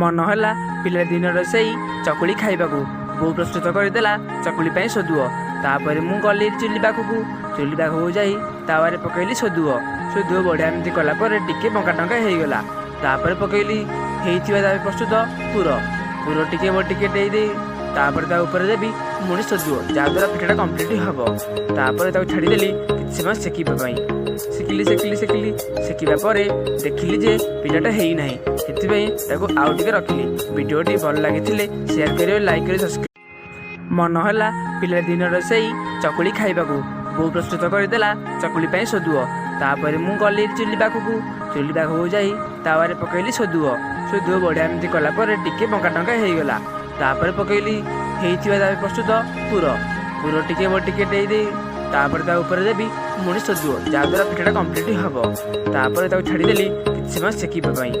मन ହେଲା ପିଲାଦିନର ସେଇ ଚକୁଳି ଖାଇବାକୁ। ବୋଉ ପ୍ରସ୍ତୁତ କରିଦେଲା ଚକୁଳି ପାଇଁ ସୋଦୁଅ। ତାପରେ ମୁଁ ଗଲି ଚୁଲି ପାଖକୁ ଯାଇ ତାୱାରେ ପକେଇଲି ସୋଦୁଅ ବଢ଼ିଆ ଏମିତି କଲା ପରେ ଟିକେ ବଙ୍କା ଟଙ୍କା ହେଇଗଲା। ତାପରେ ପକେଇଲି ହେଇଥିବା ତା ପ୍ରସ୍ତୁତ ପୁର ଟିକେ ଦେଇ ତାପରେ ତା ଉପରେ ଦେବି ପୁଣି ସୋଦୁଅ, ଯାହାଦ୍ୱାରା ପିଠାଟା କମ୍ପ୍ଲିଟ୍ ହେବ। ତାପରେ ତାକୁ ଛାଡ଼ିଦେଲି କିଛି ସମୟ ସେକିବା ପାଇଁ। ସେକିବା ପରେ ଦେଖିଲି ଯେ ପିଠାଟା ହେଇନାହିଁ, ସେଥିପାଇଁ ତାକୁ ଆଉ ଟିକେ ରଖିଲି। ଭିଡ଼ିଓଟି ଭଲ ଲାଗିଥିଲେ ସେୟାର କରିବେ, ଲାଇକ୍ କରିବେ, ସବସ୍କ୍ରାଇବ୍। ମନ ହେଲା ପିଲାଦିନର ସେଇ ଚକୁଳି ଖାଇବାକୁ। ବୋଉ ପ୍ରସ୍ତୁତ କରିଦେଲା ଚକୁଳି ପାଇଁ ସୋଦୁଅ। ତାପରେ ମୁଁ ଗଲି ଚୁଲି ପାଖକୁ ଯାଇ ତାୱାରେ ପକେଇଲି ସୋଦୁଅ ବଢ଼ିଆ ଏମିତି କଲା ପରେ ଟିକେ ବଙ୍କା ଟଙ୍କା ହେଇଗଲା। ତାପରେ ପକେଇଲି ହେଇଥିବା ତା ପ୍ରସ୍ତୁତ ପୁର ଟିକେ ଦେଇ ତାପରେ ତା ଉପରେ ଦେବି ପୁଣି ସୋଦୁଅ, ଯାହାଦ୍ୱାରା ପିଠାଟା କମ୍ପ୍ଲିଟ୍ ହେବ। ତାପରେ ତାକୁ ଛାଡ଼ିଦେଲି କିଛି ସମୟ ସେକିବା ପାଇଁ।